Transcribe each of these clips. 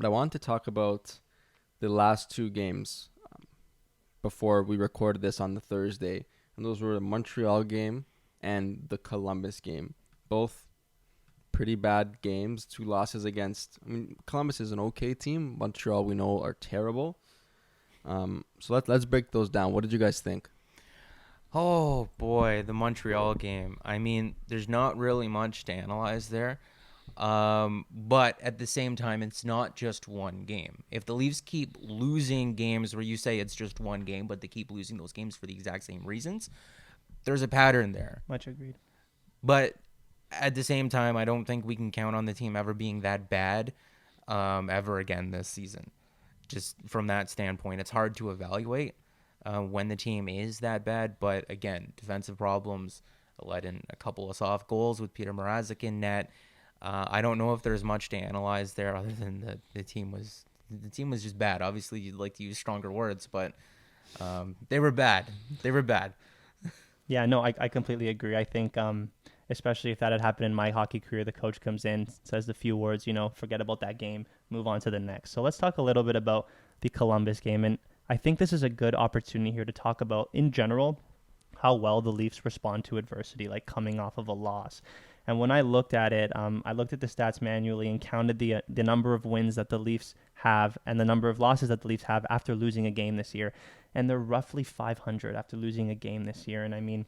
but I wanted to talk about the last two games before we recorded this on the Thursday, and those were the Montreal game and the Columbus game. Both pretty bad games, two losses against. I mean, Columbus is an okay team. Montreal, we know, are terrible. So let's break those down. What did you guys think? Oh boy, the Montreal game. I mean, there's not really much to analyze there. But at the same time, it's not just one game. If the Leafs keep losing games where you say it's just one game, but they keep losing those games for the exact same reasons, there's a pattern there. Much agreed. But at the same time, I don't think we can count on the team ever being that bad ever again this season. Just from that standpoint, it's hard to evaluate when the team is that bad. But again, defensive problems led in a couple of soft goals with Peter Mrazek in net. I don't know if there's much to analyze there other than the team was just bad. Obviously, you'd like to use stronger words, but they were bad. They were bad. Yeah, no, I completely agree. I think, especially if that had happened in my hockey career, the coach comes in, says the few words, forget about that game, move on to the next. So let's talk a little bit about the Columbus game. And I think this is a good opportunity here to talk about, in general, how well the Leafs respond to adversity, like coming off of a loss. And when I looked at it, I looked at the stats manually and counted the number of wins that the Leafs have and the number of losses that the Leafs have after losing a game this year. And they're roughly 500 after losing a game this year. And I mean,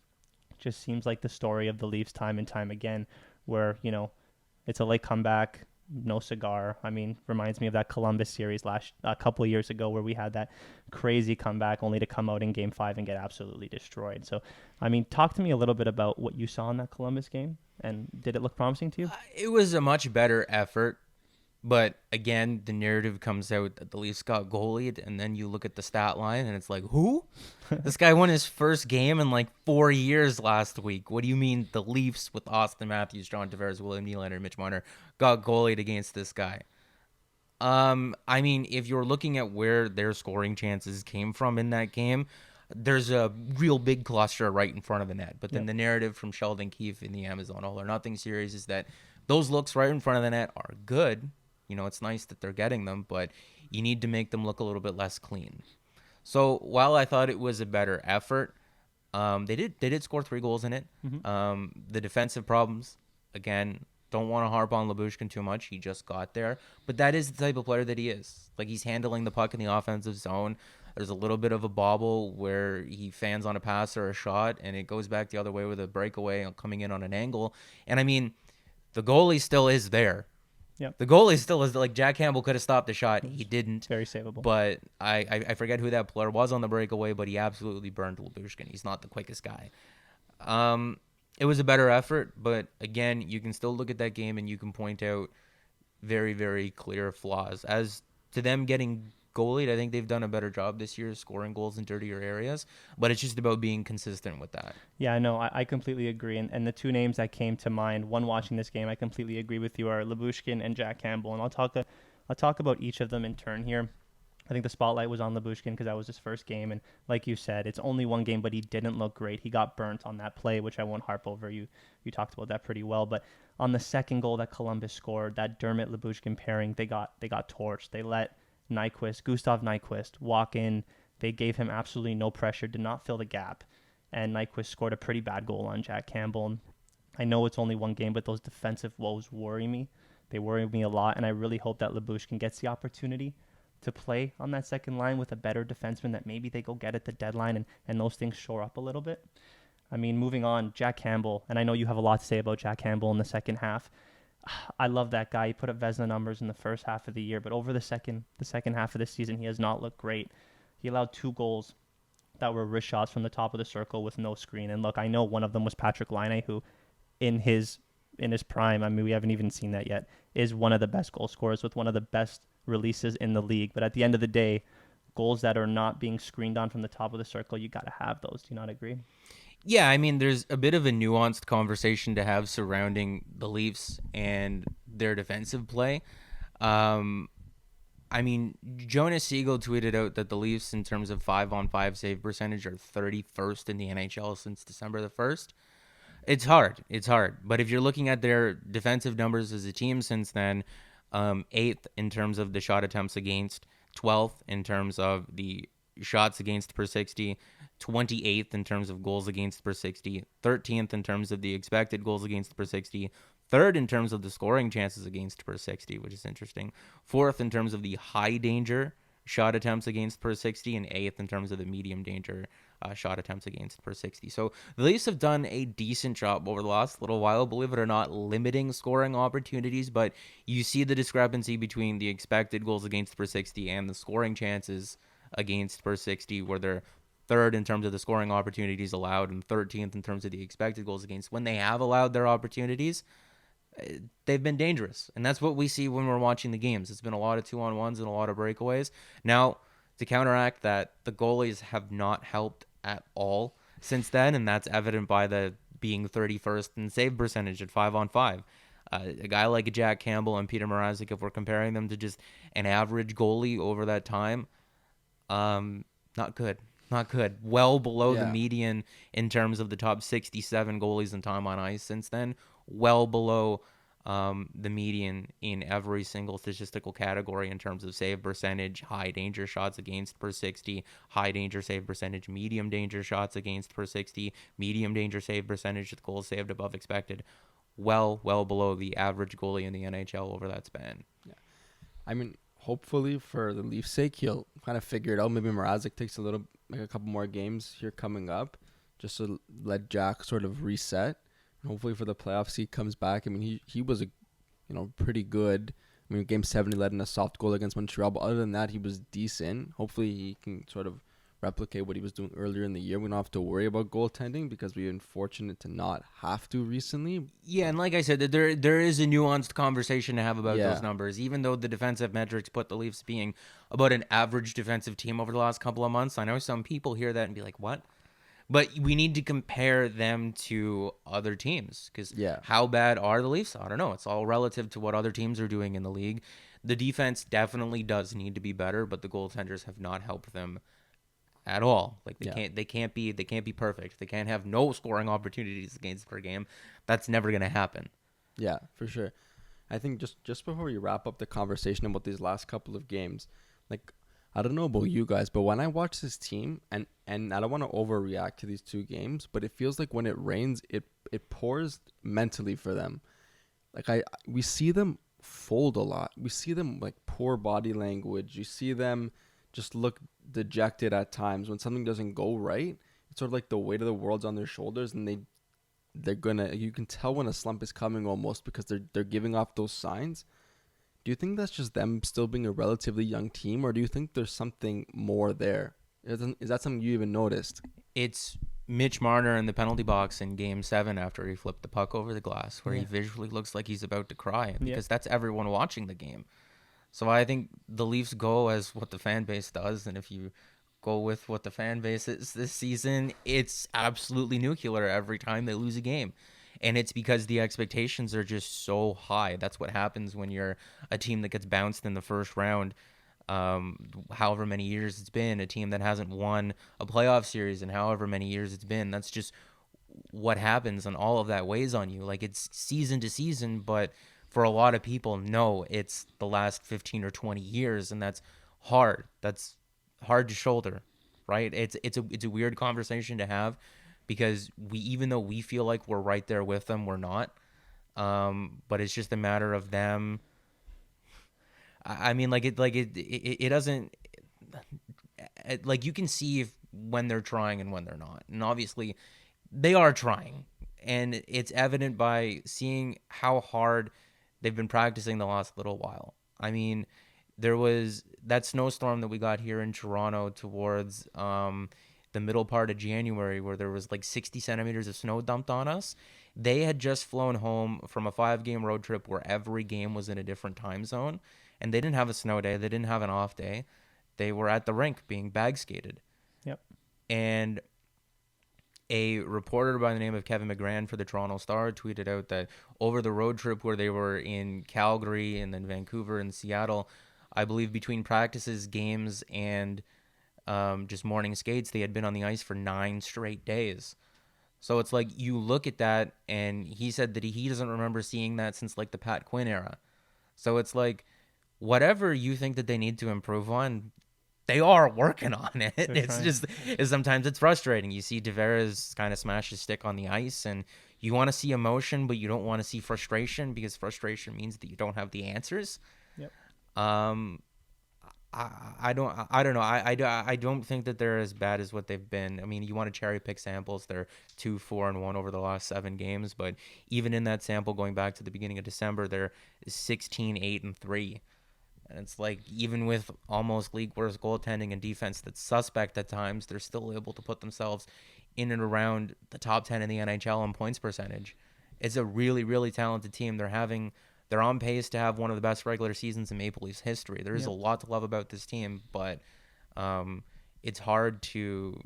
it just seems like the story of the Leafs time and time again, where, it's a late comeback, no cigar. I mean, reminds me of that Columbus series a couple of years ago where we had that crazy comeback only to come out in Game 5 and get absolutely destroyed. So, I mean, talk to me a little bit about what you saw in that Columbus game, and did it look promising to you? It was a much better effort. But again, the narrative comes out that the Leafs got goalied, and then you look at the stat line, and it's like, who? This guy won his first game in like 4 years last week. What do you mean the Leafs with Austin Matthews, John Tavares, William Nylander, Mitch Marner got goalied against this guy? I mean, if you're looking at where their scoring chances came from in that game, there's a real big cluster right in front of the net. But then the narrative from Sheldon Keefe in the Amazon All or Nothing series is that those looks right in front of the net are good. It's nice that they're getting them, but you need to make them look a little bit less clean. So while I thought it was a better effort, they did score 3 goals in it. Mm-hmm. The defensive problems, again, don't want to harp on Labushkin too much. He just got there. But that is the type of player that he is. Like, he's handling the puck in the offensive zone. There's a little bit of a bobble where he fans on a pass or a shot, and it goes back the other way with a breakaway coming in on an angle. And, I mean, the goalie still is there. Yep. The goalie still is, like, Jack Campbell could have stopped the shot. He didn't. Very savable. But I forget who that player was on the breakaway, but he absolutely burned Labushkin. He's not the quickest guy. It was a better effort, but again, you can still look at that game and you can point out very, very clear flaws. As to them getting goalied, I think they've done a better job this year scoring goals in dirtier areas, but it's just about being consistent with that. Yeah, no, I completely agree. And the two names that came to mind, one watching this game, I completely agree with you, are Labushkin and Jack Campbell. And I'll talk about each of them in turn here. I think the spotlight was on Labushkin because that was his first game. And like you said, it's only one game, but he didn't look great. He got burnt on that play, which I won't harp over. You talked about that pretty well. But on the second goal that Columbus scored, that Dermott-Labushkin pairing, they got torched. They let Gustav Nyquist walk in. They gave him absolutely no pressure, did not fill the gap. And Nyquist scored a pretty bad goal on Jack Campbell. I know it's only one game, but those defensive woes worry me. They worry me a lot, and I really hope that Labushkin gets the opportunity to play on that second line with a better defenseman that maybe they go get at the deadline and those things shore up a little bit. I mean, moving on, Jack Campbell, and I know you have a lot to say about Jack Campbell in the second half. I love that guy. He put up Vezina numbers in the first half of the year, but over the second half of the season, he has not looked great. He allowed 2 goals that were wrist shots from the top of the circle with no screen. And look, I know one of them was Patrick Laine, who in his prime, I mean, we haven't even seen that yet, is one of the best goal scorers with one of the best releases in the league. But at the end of the day, goals that are not being screened on from the top of the circle, you got to have those. Do you not agree? Yeah, I mean, there's a bit of a nuanced conversation to have surrounding the Leafs and their defensive play. I mean, Jonas Siegel tweeted out that the Leafs, in terms of 5-on-5 save percentage, are 31st in the NHL since December the 1st. It's hard. But if you're looking at their defensive numbers as a team since then, 8th in terms of the shot attempts against, 12th in terms of the shots against per 60, 28th in terms of goals against per 60, 13th in terms of the expected goals against per 60, third in terms of the scoring chances against per 60, which is interesting, fourth in terms of the high danger shot attempts against per 60, and eighth in terms of the medium danger shot attempts against per 60. So the Leafs have done a decent job over the last little while, believe it or not, limiting scoring opportunities, but you see the discrepancy between the expected goals against per 60 and the scoring chances against per 60, where they're third in terms of the scoring opportunities allowed and 13th in terms of the expected goals against. When they have allowed their opportunities, they've been dangerous. And that's what we see when we're watching the games. It's been a lot of 2-on-1s and a lot of breakaways. Now, to counteract that, the goalies have not helped at all since then, and that's evident by the being 31st in save percentage at 5-on-5. A guy like Jack Campbell and Peter Mrazek, if we're comparing them to just an average goalie over that time, not good. Not good. Well below the median in terms of the top 67 goalies in time on ice since then. Well below the median in every single statistical category in terms of save percentage, high danger shots against per 60, high danger save percentage, medium danger shots against per 60, medium danger save percentage with goals saved above expected. Well below the average goalie in the NHL over that span. Yeah. I mean, hopefully for the Leafs' sake, he'll kind of figure it out. Maybe Mrazek takes a couple more games here coming up just to let Jack sort of reset. And hopefully for the playoffs, he comes back. I mean, he was pretty good. I mean, Game 7, he led in a soft goal against Montreal. But other than that, he was decent. Hopefully he can sort of replicate what he was doing earlier in the year. We don't have to worry about goaltending because we've been fortunate to not have to recently. Yeah, and like I said, there is a nuanced conversation to have about those numbers. Even though the defensive metrics put the Leafs being about an average defensive team over the last couple of months, I know some people hear that and be like, what? But we need to compare them to other teams because how bad are the Leafs? I don't know. It's all relative to what other teams are doing in the league. The defense definitely does need to be better, but the goaltenders have not helped them at all. Like they can't be perfect. They can't have no scoring opportunities against per game. That's never going to happen. Yeah, for sure. I think just before we wrap up the conversation about these last couple of games, like I don't know about you guys, but when I watch this team, and I don't want to overreact to these two games, but it feels like when it rains, it pours mentally for them. Like we see them fold a lot. We see them like poor body language. You see them just look dejected at times when something doesn't go right. It's sort of like the weight of the world's on their shoulders, and you can tell when a slump is coming almost because they're giving off those signs. Do you think that's just them still being a relatively young team, or do you think there's something more there? Is that something you even noticed? It's Mitch Marner in the penalty box in Game 7 after he flipped the puck over the glass, where he visually looks like he's about to cry because that's everyone watching the game. So I think the Leafs go as what the fan base does, and if you go with what the fan base is this season, it's absolutely nuclear every time they lose a game. And it's because the expectations are just so high. That's what happens when you're a team that gets bounced in the first round, however many years it's been, a team that hasn't won a playoff series in however many years it's been. That's just what happens, and all of that weighs on you. Like, it's season to season, but for a lot of people, no, it's the last 15 or 20 years, and that's hard. That's hard to shoulder, right? It's a weird conversation to have, because even though we feel like we're right there with them, we're not. But it's just a matter of them. I mean, it doesn't, like, you can see when they're trying and when they're not. And obviously they are trying, and it's evident by seeing how hard they've been practicing the last little while. I mean, there was that snowstorm that we got here in Toronto towards the middle part of January, where there was like 60 centimeters of snow dumped on us. They had just flown home from a 5-game road trip where every game was in a different time zone, and they didn't have a snow day. They didn't have an off day. They were at the rink being bag skated. Yep. And a reporter by the name of Kevin McGran for the Toronto Star tweeted out that over the road trip where they were in Calgary and then Vancouver and Seattle, I believe between practices, games, and just morning skates, they had been on the ice for 9 straight days. So it's like, you look at that, and he said that he doesn't remember seeing that since like the Pat Quinn era. So it's like, whatever you think that they need to improve on, they are working on it. It's trying. just sometimes it's frustrating. You see Tavares kind of smash his stick on the ice, and you want to see emotion, but you don't want to see frustration because frustration means that you don't have the answers. Yep. I don't know. I don't think that they're as bad as what they've been. I mean, you want to cherry pick samples. They're 2-4-1 over the last 7 games, but even in that sample going back to the beginning of December, they're 16-8-3. And it's like, even with almost league worst goaltending and defense that's suspect at times, they're still able to put themselves in and around the top 10 in the NHL in points percentage. It's a really, really talented team. They're on pace to have one of the best regular seasons in Maple Leafs history. There is a lot to love about this team, but it's hard to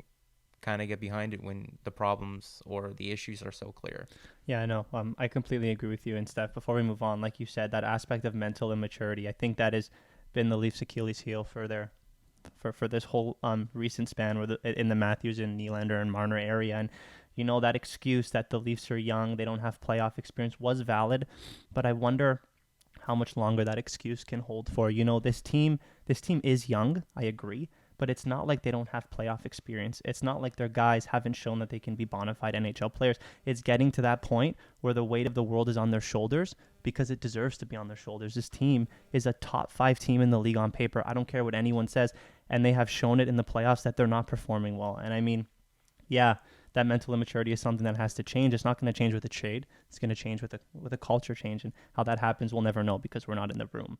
kind of get behind it when the problems or the issues are so clear. Yeah, I know. I completely agree with you and Steph. Before we move on, like you said, that aspect of mental immaturity, I think that has been the Leafs' Achilles heel for this whole recent span in the Matthews and Nylander and Marner area. And you know, that excuse that the Leafs are young, they don't have playoff experience was valid, but I wonder how much longer that excuse can hold for. You know, this team is young, I agree, but it's not like they don't have playoff experience. It's not like their guys haven't shown that they can be bona fide NHL players. It's getting to that point where the weight of the world is on their shoulders because it deserves to be on their shoulders. This team is a top 5 team in the league on paper. I don't care what anyone says, and they have shown it in the playoffs that they're not performing well. And I mean, yeah, that mental immaturity is something that has to change. It's not going to change with a trade. It's going to change with a culture change, and how that happens we'll never know because we're not in the room.